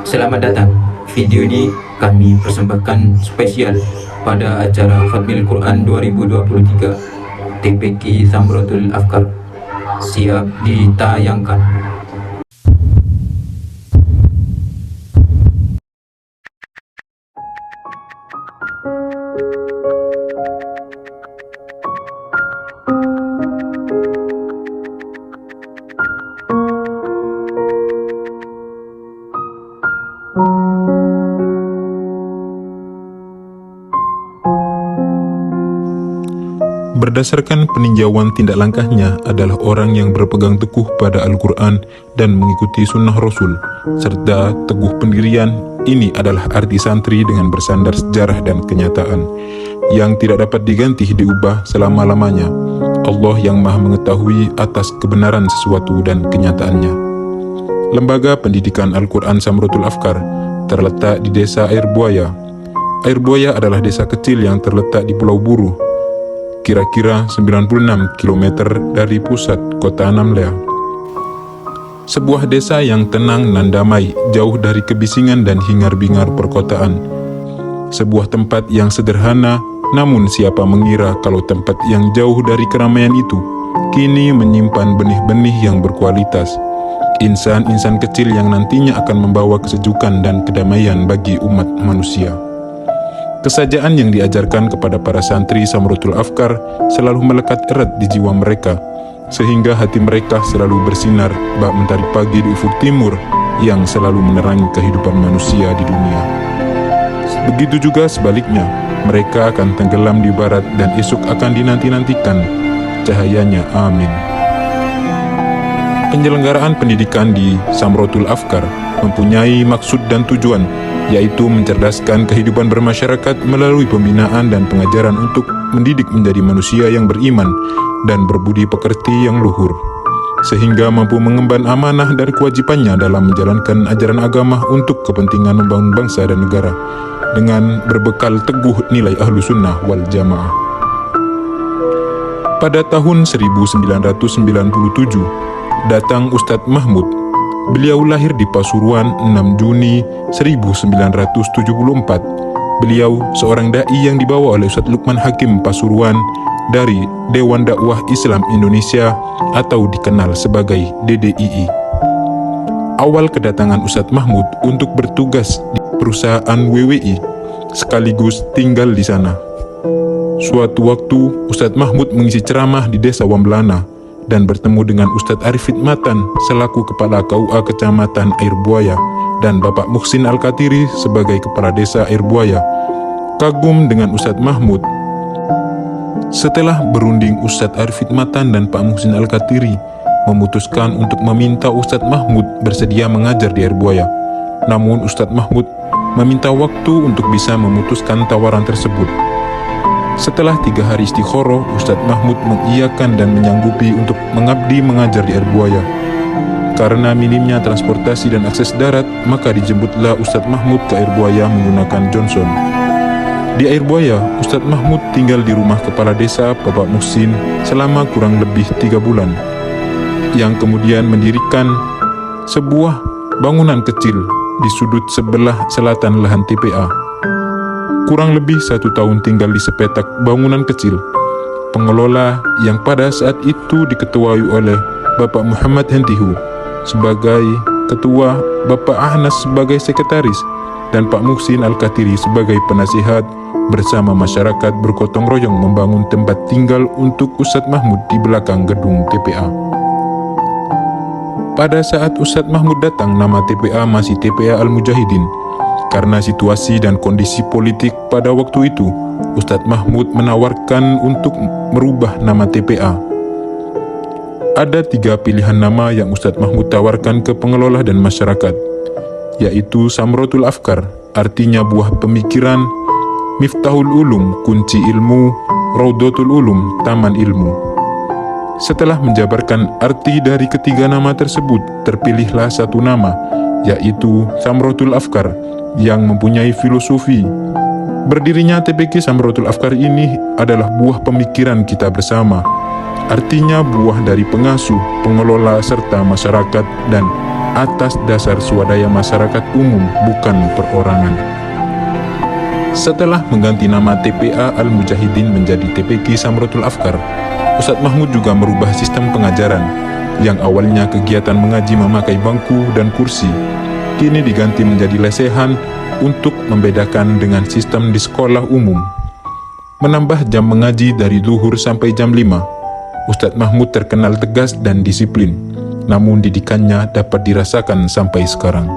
Selamat datang. Video ini kami persembahkan spesial pada acara Khatmil Quran 2023 TPQ Samratul Afkar. Siap ditayangkan. Berdasarkan peninjauan tindak langkahnya adalah orang yang berpegang teguh pada Al-Quran dan mengikuti sunnah Rasul, serta teguh pendirian. Ini adalah arti santri dengan bersandar sejarah dan kenyataan, yang tidak dapat diganti diubah selama-lamanya. Allah yang maha mengetahui atas kebenaran sesuatu dan kenyataannya. Lembaga Pendidikan Al-Quran Samratul Afkar terletak di Desa Air Buaya. Air Buaya adalah desa kecil yang terletak di Pulau Buru, kira-kira 96 km dari pusat kota Namlea. Sebuah desa yang tenang dan damai, jauh dari kebisingan dan hingar-bingar perkotaan. Sebuah tempat yang sederhana, namun siapa mengira kalau tempat yang jauh dari keramaian itu kini menyimpan benih-benih yang berkualitas. Insan-insan kecil yang nantinya akan membawa kesejukan dan kedamaian bagi umat manusia. Kesajaan yang diajarkan kepada para santri Samratul Afkar selalu melekat erat di jiwa mereka, sehingga hati mereka selalu bersinar bak mentari pagi di ufuk timur yang selalu menerangi kehidupan manusia di dunia. Begitu juga sebaliknya, mereka akan tenggelam di barat dan esok akan dinanti-nantikan cahayanya. Amin. Penyelenggaraan pendidikan di Samratul Afkar mempunyai maksud dan tujuan, yaitu mencerdaskan kehidupan bermasyarakat melalui pembinaan dan pengajaran untuk mendidik menjadi manusia yang beriman dan berbudi pekerti yang luhur, sehingga mampu mengemban amanah dan kewajibannya dalam menjalankan ajaran agama untuk kepentingan membangun bangsa dan negara dengan berbekal teguh nilai ahlu sunnah wal jamaah. Pada tahun 1997 datang Ustadz Mahmud. Beliau lahir di Pasuruan 6 Juni 1974. Beliau seorang da'i yang dibawa oleh Ustadz Lukman Hakim Pasuruan dari Dewan Dakwah Islam Indonesia atau dikenal sebagai DDII. Awal kedatangan Ustadz Mahmud untuk bertugas di perusahaan WWI sekaligus tinggal di sana. Suatu waktu Ustadz Mahmud mengisi ceramah di desa Wamblana dan bertemu dengan Ustadz Arif Hidmatan selaku Kepala KUA Kecamatan Air Buaya dan Bapak Muhsin Al-Katiri sebagai Kepala Desa Air Buaya. Kagum dengan Ustadz Mahmud. Setelah berunding, Ustadz Arif Hidmatan dan Pak Muhsin Al-Katiri memutuskan untuk meminta Ustadz Mahmud bersedia mengajar di Air Buaya. Namun Ustadz Mahmud meminta waktu untuk bisa memutuskan tawaran tersebut. Setelah 3 hari istikhoroh, Ustadz Mahmud mengiyakan dan menyanggupi untuk mengabdi mengajar di Air Buaya. Karena minimnya transportasi dan akses darat, maka dijemputlah Ustadz Mahmud ke Air Buaya menggunakan Johnson. Di Air Buaya, Ustadz Mahmud tinggal di rumah kepala desa Bapak Muhsin selama kurang lebih 3 bulan, yang kemudian mendirikan sebuah bangunan kecil di sudut sebelah selatan lahan TPA. Kurang lebih 1 tahun tinggal di sepetak bangunan kecil. Pengelola yang pada saat itu diketuai oleh Bapak Muhammad Hentihu sebagai ketua, Bapak Ahnas sebagai sekretaris, dan Pak Muhsin Al-Katiri sebagai penasihat, bersama masyarakat bergotong royong membangun tempat tinggal untuk Ustadz Mahmud di belakang gedung TPA. Pada saat Ustadz Mahmud datang, nama TPA masih TPA Al-Mujahidin. Karena situasi dan kondisi politik pada waktu itu, Ustadz Mahmud menawarkan untuk merubah nama TPA. Ada 3 pilihan nama yang Ustadz Mahmud tawarkan ke pengelola dan masyarakat, yaitu Samratul Afkar, artinya buah pemikiran, Miftahul Ulum, kunci ilmu, Raudatul Ulum, taman ilmu. Setelah menjabarkan arti dari ketiga nama tersebut, terpilihlah satu nama, yaitu Samratul Afkar, yang mempunyai filosofi. Berdirinya TPQ Samratul Afkar ini adalah buah pemikiran kita bersama, artinya buah dari pengasuh, pengelola, serta masyarakat dan atas dasar swadaya masyarakat umum, bukan perorangan. Setelah mengganti nama TPA Al-Mujahidin menjadi TPQ Samratul Afkar, Ustadz Mahmud juga merubah sistem pengajaran yang awalnya kegiatan mengaji memakai bangku dan kursi, kini diganti menjadi lesehan untuk membedakan dengan sistem di sekolah umum. Menambah jam mengaji dari zuhur sampai jam 5, Ustadz Mahmud terkenal tegas dan disiplin, namun didikannya dapat dirasakan sampai sekarang.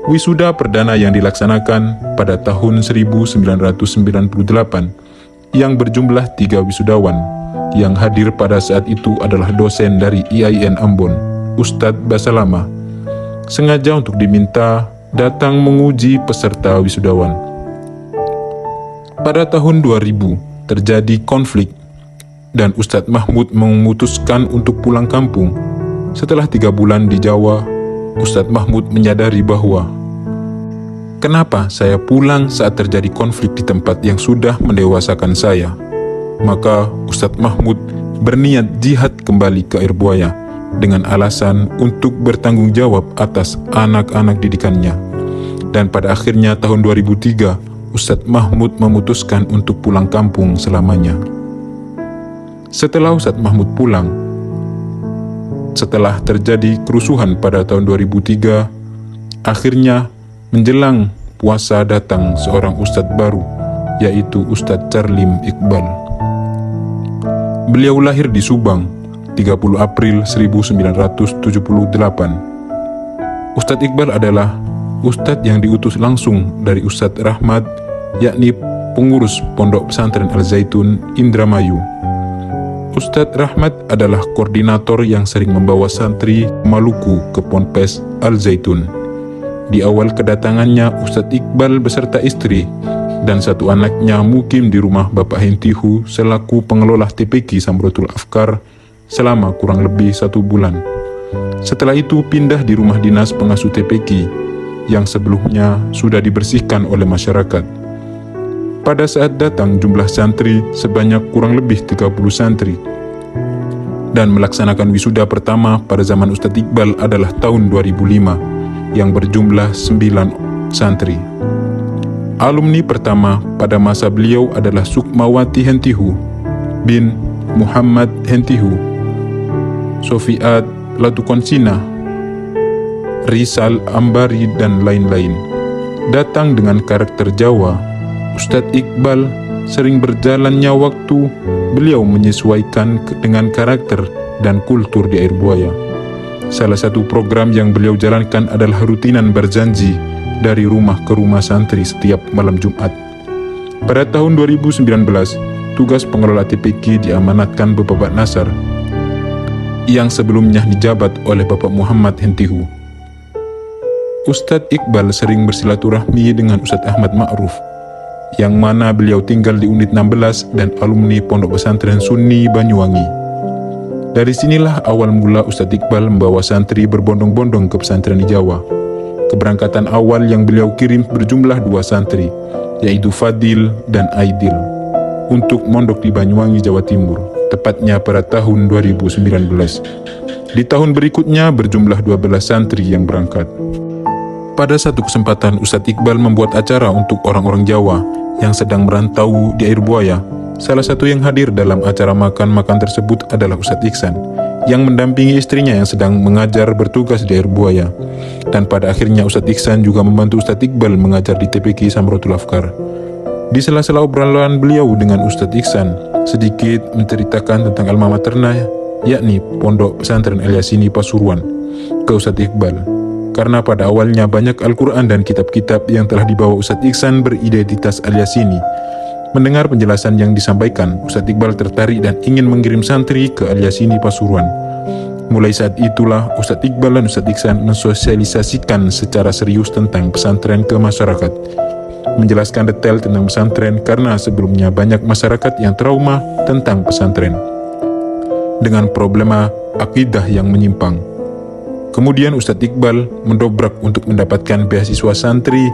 Wisuda perdana yang dilaksanakan pada tahun 1998 yang berjumlah 3 wisudawan. Yang hadir pada saat itu adalah dosen dari IAIN Ambon, Ustadz Basalama, sengaja untuk diminta datang menguji peserta wisudawan. Pada tahun 2000 terjadi konflik dan Ustadz Mahmud memutuskan untuk pulang kampung. Setelah 3 bulan di Jawa, Ustadz Mahmud menyadari bahwa kenapa saya pulang saat terjadi konflik di tempat yang sudah mendewasakan saya. Maka Ustadz Mahmud berniat jihad kembali ke Airbuaya dengan alasan untuk bertanggung jawab atas anak-anak didikannya. Dan pada akhirnya tahun 2003, Ustadz Mahmud memutuskan untuk pulang kampung selamanya. Setelah Ustadz Mahmud pulang, setelah terjadi kerusuhan pada tahun 2003, akhirnya menjelang puasa datang seorang ustadz baru, yaitu Ustadz Charlim Iqbal. Beliau lahir di Subang, 30 April 1978. Ustadz Iqbal adalah ustadz yang diutus langsung dari Ustadz Rahmat, yakni pengurus Pondok Pesantren Al-Zaitun Indramayu. Ustadz Rahmat adalah koordinator yang sering membawa santri Maluku ke Ponpes Al-Zaitun. Di awal kedatangannya, Ustadz Iqbal beserta istri dan 1 anaknya mukim di rumah Bapak Hentihu selaku pengelola TPQ Samratul Afkar selama kurang lebih 1 bulan. Setelah itu pindah di rumah dinas pengasuh TPQ yang sebelumnya sudah dibersihkan oleh masyarakat. Pada saat datang jumlah santri sebanyak kurang lebih 30 santri. Dan melaksanakan wisuda pertama pada zaman Ustadz Iqbal adalah tahun 2005 yang berjumlah 9 santri. Alumni pertama pada masa beliau adalah Sukmawati Hentihu bin Muhammad Hentihu, Sofiat Latukonsina, Rizal Ambari, dan lain-lain. Datang dengan karakter Jawa, Ustadz Iqbal sering berjalannya waktu, beliau menyesuaikan dengan karakter dan kultur di Airbuaya. Salah satu program yang beliau jalankan adalah rutinan berjanji dari rumah ke rumah santri setiap malam Jumat. Pada tahun 2019, tugas pengelola TPQ diamanatkan Bapak Nasar yang sebelumnya dijabat oleh Bapak Muhammad Hentihu. Ustadz Iqbal sering bersilaturahmi dengan Ustadz Ahmad Ma'ruf, yang mana beliau tinggal di unit 16 dan alumni Pondok Pesantren Sunni Banyuwangi. Dari sinilah awal mula Ustadz Iqbal membawa santri berbondong-bondong ke pesantren di Jawa. Keberangkatan awal yang beliau kirim berjumlah 2 santri, yaitu Fadil dan Aidil, untuk mondok di Banyuwangi, Jawa Timur, tepatnya pada tahun 2019. Di tahun berikutnya berjumlah 12 santri yang berangkat. Pada satu kesempatan, Ustadz Iqbal membuat acara untuk orang-orang Jawa yang sedang merantau di Airbuaya. Salah satu yang hadir dalam acara makan-makan tersebut adalah Ustadz Iksan, yang mendampingi istrinya yang sedang mengajar bertugas di Airbuaya. Dan pada akhirnya Ustadz Iksan juga membantu Ustadz Iqbal mengajar di TPQ Samratul Afkar. Di sela-sela obrolan beliau dengan Ustadz Iksan, sedikit menceritakan tentang alma maternya, yakni Pondok Pesantren Al-Yasini Pasuruan, ke Ustadz Iqbal. Karena pada awalnya banyak Al-Quran dan kitab-kitab yang telah dibawa Ustadz Iksan beridentitas Al-Yasini. Mendengar penjelasan yang disampaikan, Ustadz Iqbal tertarik dan ingin mengirim santri ke Al-Yasini Pasuruan. Mulai saat itulah Ustadz Iqbal dan Ustadz Iksan mensosialisasikan secara serius tentang pesantren ke masyarakat. Menjelaskan detail tentang pesantren karena sebelumnya banyak masyarakat yang trauma tentang pesantren dengan problema akidah yang menyimpang. Kemudian Ustadz Iqbal mendobrak untuk mendapatkan beasiswa santri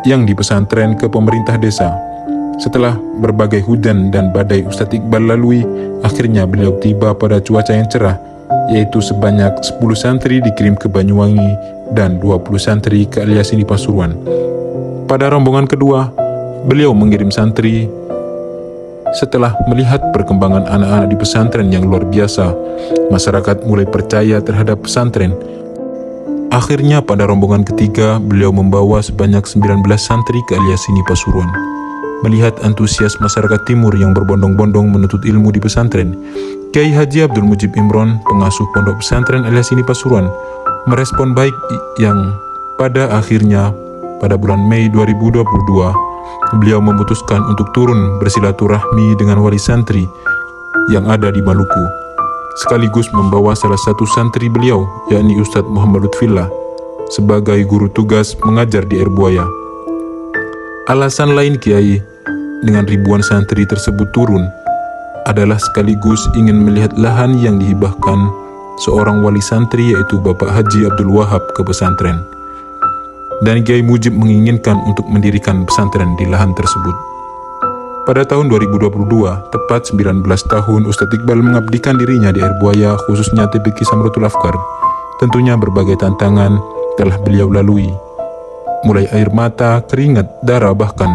yang di pesantren ke pemerintah desa. Setelah berbagai hujan dan badai Ustadz Iqbal lalui, akhirnya beliau tiba pada cuaca yang cerah yaitu sebanyak 10 santri dikirim ke Banyuwangi dan 20 santri ke Aliasini Pasuruan. Pada rombongan kedua, beliau mengirim santri setelah melihat perkembangan anak-anak di pesantren yang luar biasa. Masyarakat mulai percaya terhadap pesantren. Akhirnya pada rombongan ketiga, beliau membawa sebanyak 19 santri ke Aliasini Pasuruan. Melihat antusias masyarakat timur yang berbondong-bondong menuntut ilmu di pesantren, Kiai Haji Abdul Mujib Imron, pengasuh pondok pesantren Aliasini Pasuruan, merespon baik yang pada akhirnya pada bulan Mei 2022, beliau memutuskan untuk turun bersilaturahmi dengan wali santri yang ada di Maluku, sekaligus membawa salah satu santri beliau, yakni Ustadz Muhammad Lutfillah, sebagai guru tugas mengajar di Air Buaya. Alasan lain Kiai dengan ribuan santri tersebut turun adalah sekaligus ingin melihat lahan yang dihibahkan seorang wali santri, yaitu Bapak Haji Abdul Wahab, ke pesantren. Dan Kiai Mujib menginginkan untuk mendirikan pesantren di lahan tersebut. Pada tahun 2022, tepat 19 tahun Ustadz Iqbal mengabdikan dirinya di Air Buaya, khususnya TPQ Samratul Afkar. Tentunya berbagai tantangan telah beliau lalui, mulai air mata, keringat, darah, bahkan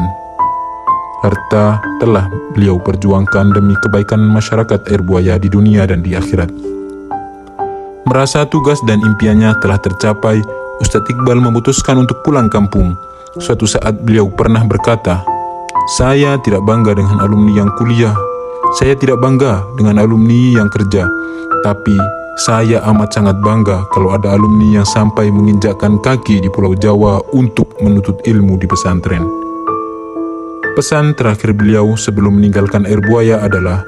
harta telah beliau perjuangkan demi kebaikan masyarakat Air Buaya di dunia dan di akhirat. Merasa tugas dan impiannya telah tercapai, Ustadz Iqbal memutuskan untuk pulang kampung. Suatu saat beliau pernah berkata, "Saya tidak bangga dengan alumni yang kuliah, saya tidak bangga dengan alumni yang kerja, tapi saya amat sangat bangga kalau ada alumni yang sampai menginjakkan kaki di Pulau Jawa untuk menuntut ilmu di pesantren." Pesan terakhir beliau sebelum meninggalkan Air Buaya adalah,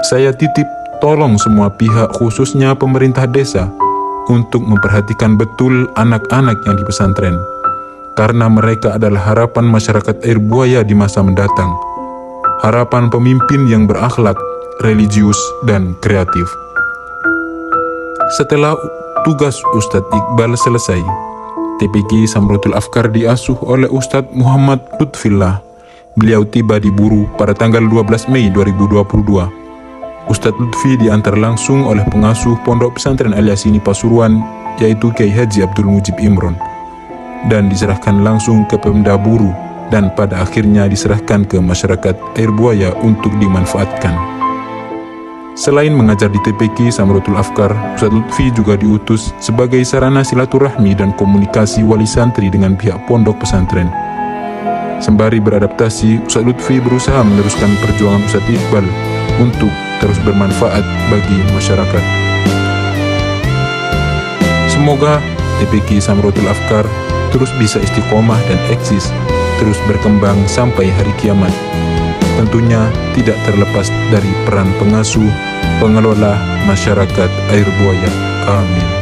"Saya titip tolong semua pihak, khususnya pemerintah desa, untuk memperhatikan betul anak-anak yang di pesantren, karena mereka adalah harapan masyarakat Air Buaya di masa mendatang, harapan pemimpin yang berakhlak, religius, dan kreatif." Setelah tugas Ustadz Iqbal selesai, TPQ Samratul Afkar diasuh oleh Ustadz Muhammad Lutfillah. Beliau tiba di Buru pada tanggal 12 Mei 2022. Ustadz Lutfi diantar langsung oleh pengasuh pondok pesantren Aliasini Pasuruan, yaitu Kiai Haji Abdul Mujib Imron, dan diserahkan langsung ke Pemda Buru, dan pada akhirnya diserahkan ke masyarakat Air Buaya untuk dimanfaatkan. Selain mengajar di TPQ Samratul Afkar, Ustadz Lutfi juga diutus sebagai sarana silaturahmi dan komunikasi wali santri dengan pihak pondok pesantren. Sembari beradaptasi, Ustadz Lutfi berusaha meneruskan perjuangan Ustadz Iqbal untuk terus bermanfaat bagi masyarakat. Semoga TPQ Samratul Afkar terus bisa istiqomah dan eksis, terus berkembang sampai hari kiamat. Tentunya tidak terlepas dari peran pengasuh, pengelola, masyarakat Air Buaya. Amin.